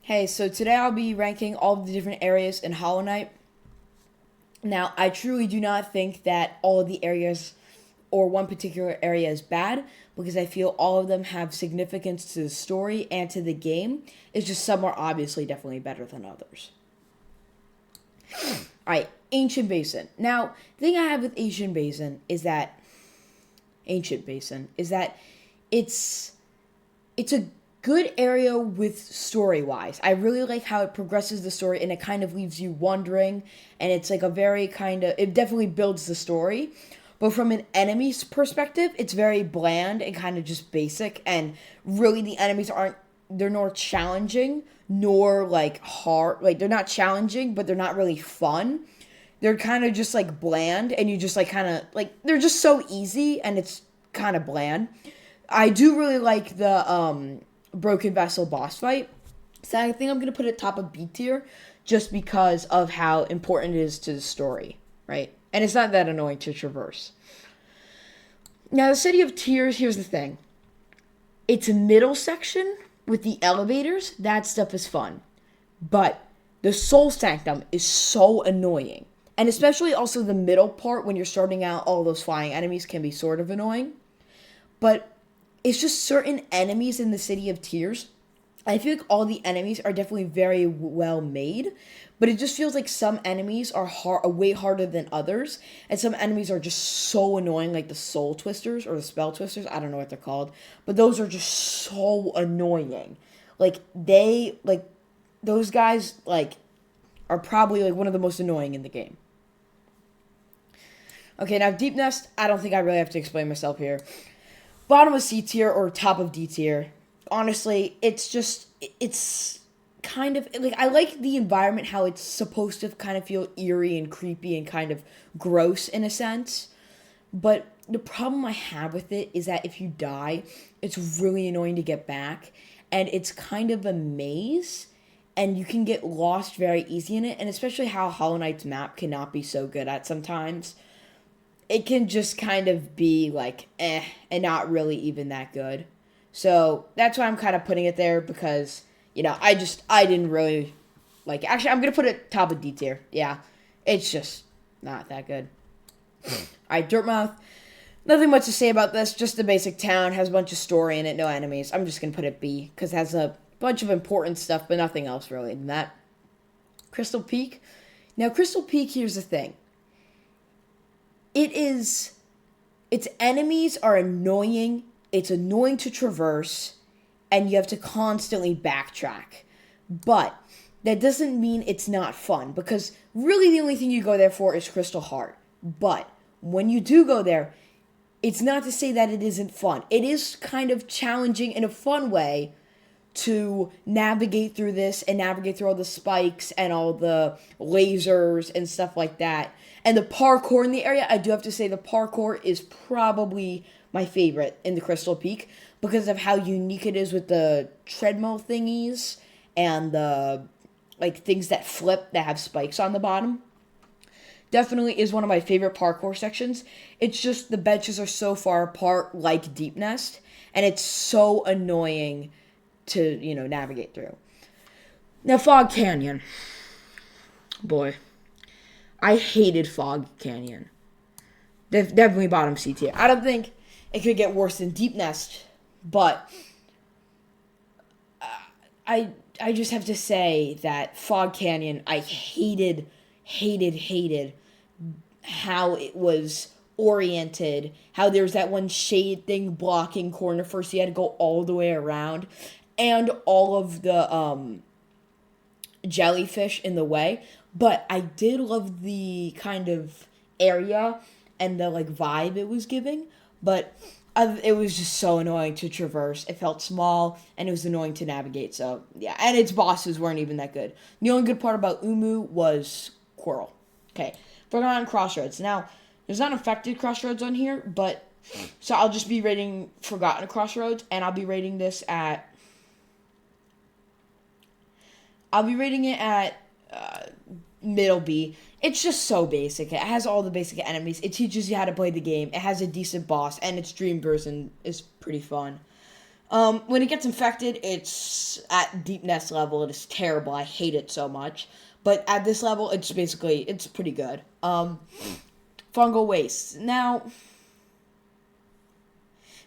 Hey, so today I'll be ranking all of the different areas in Hollow Knight. Now, I truly do not think that all of the areas or one particular area is bad because I feel all of them have significance to the story and to the game. It's just some are obviously definitely better than others. Alright, Ancient Basin. Now, the thing I have with Ancient Basin is that it's it's a good area with story wise. I really like how it progresses the story and it kind of leaves you wondering, and it's like a very kind of it definitely builds the story. But from an enemy's perspective, it's very bland and kind of just basic, and really the enemies aren't they're nor challenging nor like hard. Like they're not challenging, but they're not really fun. They're kind of just like bland, and you just like kind of like they're just so easy and it's kind of bland. I do really like the Broken Vessel boss fight. So I think I'm gonna put it top of B tier just because of how important it is to the story, right? And it's not that annoying to traverse. Now the City of Tears, here's the thing. It's a middle section with the elevators, that stuff is fun. But the Soul Sanctum is so annoying. And especially also the middle part when you're starting out, all those flying enemies can be sort of annoying. But it's just certain enemies in the City of Tears. I feel like all the enemies are definitely very well made, but it just feels like some enemies are way harder than others, and some enemies are just so annoying, like the Soul Twisters or the Spell Twisters. I don't know what they're called, but those are just so annoying. Like those guys are probably like one of the most annoying in the game. Okay, now Deep Nest. I don't think I really have to explain myself here. Bottom of C tier or top of D tier. Honestly, it's kind of like I like the environment, how it's supposed to kind of feel eerie and creepy and kind of gross in a sense. But the problem I have with it is that if you die, it's really annoying to get back, and it's kind of a maze, and you can get lost very easy in it, and especially how Hollow Knight's map cannot be so good at sometimes. It can just kind of be like and not really even that good. So that's why I'm kind of putting it there because I didn't really like it. Actually, I'm gonna put it top of D tier. Yeah, it's just not that good. Alright, Dirtmouth. Nothing much to say about this. Just the basic town, has a bunch of story in it, no enemies. I'm just gonna put it B because it has a bunch of important stuff, but nothing else really than that. Crystal Peak. Now, Crystal Peak. Here's the thing. It is its enemies are annoying. It's annoying to traverse, and you have to constantly backtrack. But that doesn't mean it's not fun because really the only thing you go there for is Crystal Heart. But when you do go there, it's not to say that it isn't fun. It is kind of challenging in a fun way to navigate through this and navigate through all the spikes and all the lasers and stuff like that. And the parkour in the area, I do have to say the parkour is probably my favorite in the Crystal Peak because of how unique it is with the treadmill thingies and the like things that flip that have spikes on the bottom. Definitely is one of my favorite parkour sections. It's just the benches are so far apart like Deep Nest, and it's so annoying to, navigate through. Now, Fog Canyon. Boy, I hated Fog Canyon. Definitely bottom C tier. I don't think it could get worse than Deep Nest, but I just have to say that Fog Canyon, I hated how it was oriented, how there's that one shade thing blocking corner first, so you had to go all the way around, and all of the jellyfish in the way. But I did love the kind of area and the like vibe it was giving, but it was just so annoying to traverse. It felt small and it was annoying to navigate. So yeah, and its bosses weren't even that good. The only good part about Umu was Quirrell. Okay, Forgotten Crossroads. Now, there's not Infected Crossroads on here, but so I'll just be rating Forgotten Crossroads, and I'll be rating it at middle B. It's just so basic. It has all the basic enemies. It teaches you how to play the game. It has a decent boss, and its dream version is pretty fun. When it gets infected, it's at deep nest level. It is terrible. I hate it so much. But at this level, it's pretty good. Fungal waste. Now, I'm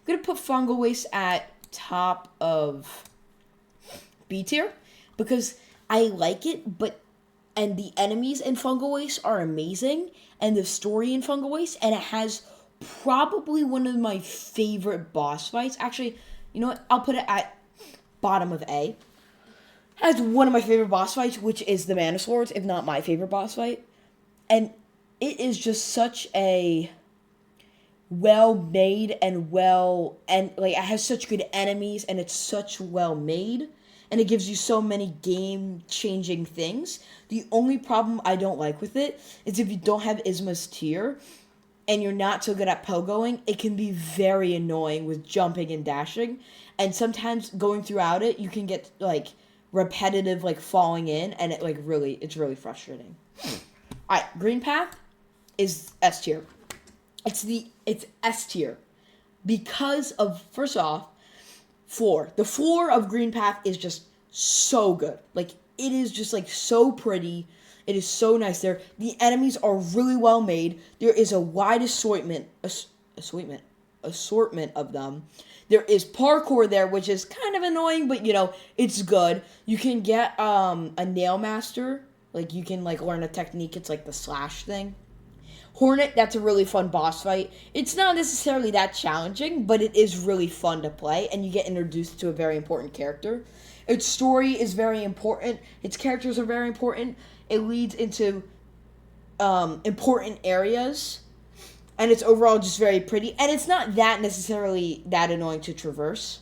gonna put fungal waste at top of B tier because I like it, and the enemies in fungal waste are amazing, and the story in fungal waste, and it has probably one of my favorite boss fights. Actually, you know what? I'll put it at bottom of A. It has one of my favorite boss fights, which is the Mana Swords, if not my favorite boss fight. And it is just such a well made and like it has such good enemies and it's such well made and it gives you so many game changing things. The only problem I don't like with it is if you don't have Isma's tier and you're not so good at pogoing, it can be very annoying with jumping and dashing. And sometimes going throughout it, you can get like repetitive like falling in and it's really frustrating. Alright, Green Path is S tier. It's S tier because of, first off, floor. The floor of Green Path is just so good. Like, it is just like so pretty. It is so nice there. The enemies are really well made. There is a wide assortment of them. There is parkour there, which is kind of annoying, but it's good. You can get a Nail Master. Like, you can like learn a technique. It's like the slash thing. Hornet, that's a really fun boss fight. It's not necessarily that challenging, but it is really fun to play, and you get introduced to a very important character. Its story is very important. Its characters are very important. It leads into important areas, and it's overall just very pretty. And it's not that necessarily that annoying to traverse.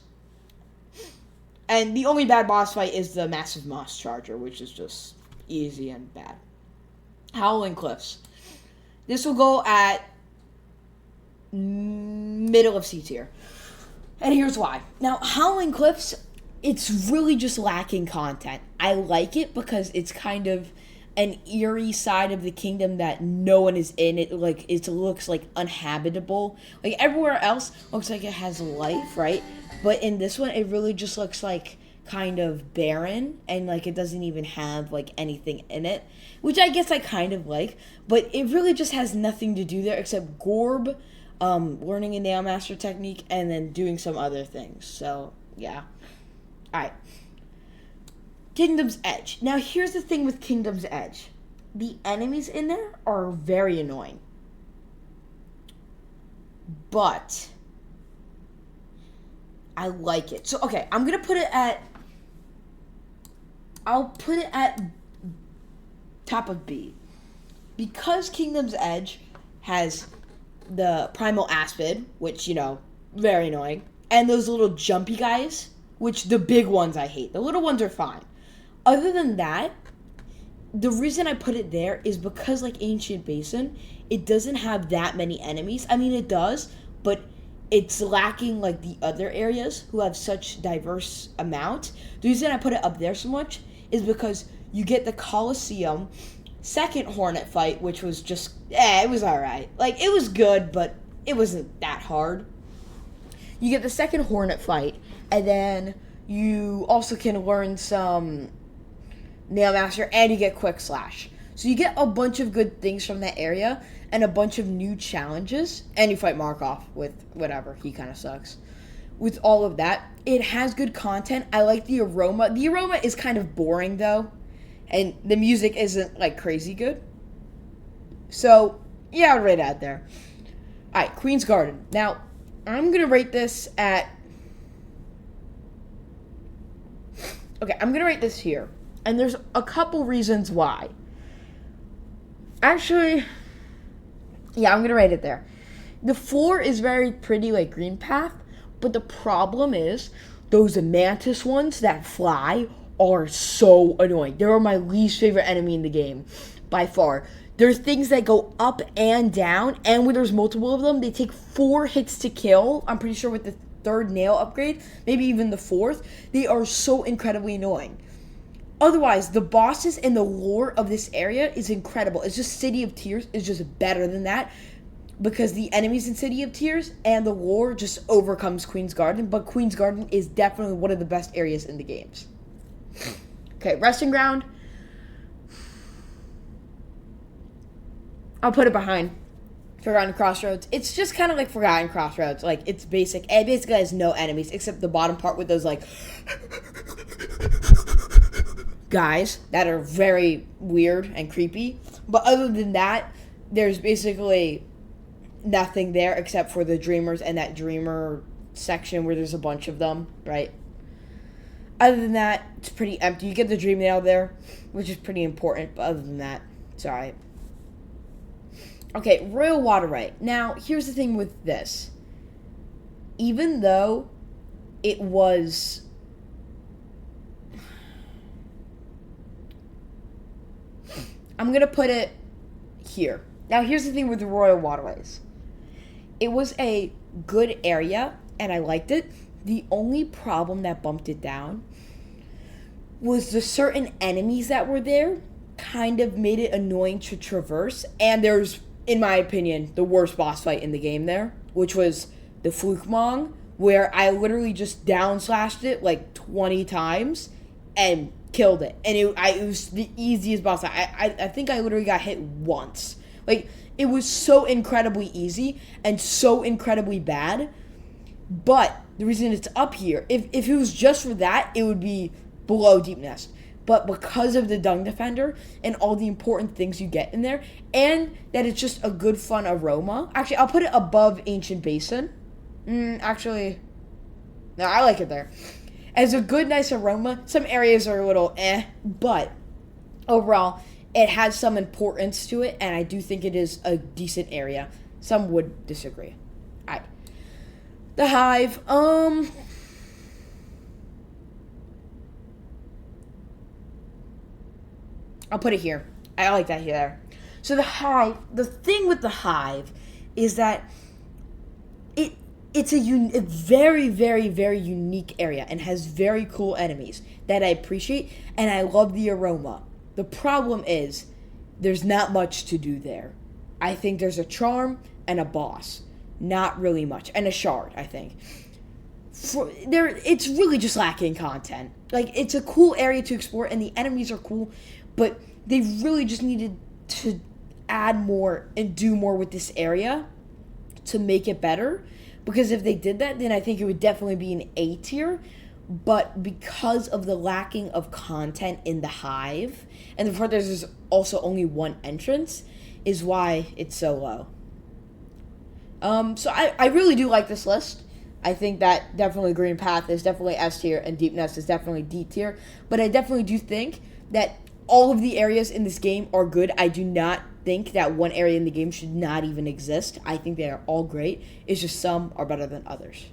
And the only bad boss fight is the Massive Moss Charger, which is just easy and bad. Howling Cliffs. This will go at middle of C tier. And here's why. Now, Howling Cliffs, it's really just lacking content. I like it because it's kind of an eerie side of the kingdom that no one is in. It looks like uninhabitable. Like everywhere else looks like it has life, right? But in this one, it really just looks like kind of barren and like it doesn't even have like anything in it, which I guess I kind of like, but it really just has nothing to do there except Gorb learning a Nail Master technique and then doing some other things. So yeah. Alright, Kingdom's Edge. Now here's the thing with Kingdom's Edge. The enemies in there are very annoying, but I like it. So okay, I'll put it at top of B. Because Kingdom's Edge has the Primal Aspid, which, very annoying, and those little jumpy guys, which the big ones I hate. The little ones are fine. Other than that, the reason I put it there is because, like Ancient Basin, it doesn't have that many enemies. I mean, it does, but it's lacking like the other areas who have such diverse amount. The reason I put it up there so much is because you get the Colosseum second Hornet fight, which was just, it was alright. Like, it was good, but it wasn't that hard. You get the second Hornet fight, and then you also can learn some Nail Master, and you get Quick Slash. So you get a bunch of good things from that area, and a bunch of new challenges, and you fight Markov with whatever, he kind of sucks. With all of that, it has good content. I like the aroma. The aroma is kind of boring, though, and the music isn't, like, crazy good. So, yeah, I'll rate it out there. Alright, Queen's Garden. Now, I'm going to rate this at... Okay, I'm going to rate this here. And there's a couple reasons why. Actually, yeah, I'm going to rate it there. The floor is very pretty, like Green Path, but the problem is those mantis ones that fly are so annoying. They're my least favorite enemy in the game, by far. There's things that go up and down, and when there's multiple of them, they take 4 hits to kill. I'm pretty sure with the 3rd nail upgrade, maybe even the 4th. They are so incredibly annoying. Otherwise, the bosses and the lore of this area is incredible. It's just City of Tears is just better than that. because the enemies in City of Tears and the lore just overcomes Queen's Garden, but Queen's Garden is definitely one of the best areas in the games. Okay, Resting Ground. I'll put it behind Forgotten Crossroads. It's just kind of like Forgotten Crossroads. Like, it's basic. It basically has no enemies except the bottom part with those, like, guys that are very weird and creepy. But other than that, there's basically nothing there except for the Dreamers and that Dreamer section where there's a bunch of them, right? Other than that, it's pretty empty. You get the Dream Nail there, which is pretty important, but other than that, it's alright. Okay, Royal Waterway. Now, here's the thing with this. Even though it was... I'm going to put it here. Now, here's the thing with the Royal Waterways. It was a good area, and I liked it. The only problem that bumped it down was the certain enemies that were there kind of made it annoying to traverse. And there's, in my opinion, the worst boss fight in the game there, which was the Flukemong, where I literally just down slashed it like 20 times and killed it. And it was the easiest boss fight. I think I literally got hit once. Like, it was so incredibly easy and so incredibly bad. But the reason it's up here, if it was just for that, it would be below Deep Nest. But because of the Dung Defender and all the important things you get in there, and that it's just a good, fun aroma. Actually, I'll put it above Ancient Basin. Actually, no, I like it there. As a good, nice aroma. Some areas are a little but overall, it has some importance to it, and I do think it is a decent area. Some would disagree. All right. The Hive, I'll put it here. I like that here. So the Hive, the thing with the Hive is that it's a very, very, very unique area and has very cool enemies that I appreciate, and I love the aroma. The problem is there's not much to do there. I think there's a charm and a boss. Not really much. And a shard, I think. It's really just lacking content. Like, it's a cool area to explore, and the enemies are cool, but they really just needed to add more and do more with this area to make it better. Because if they did that, then I think it would definitely be an A tier. But because of the lacking of content in the Hive, and the fact there's also only one entrance, is why it's so low. So I really do like this list. I think that definitely Green Path is definitely S tier and Deep Nest is definitely D tier. But I definitely do think that all of the areas in this game are good. I do not think that one area in the game should not even exist. I think they are all great. It's just some are better than others.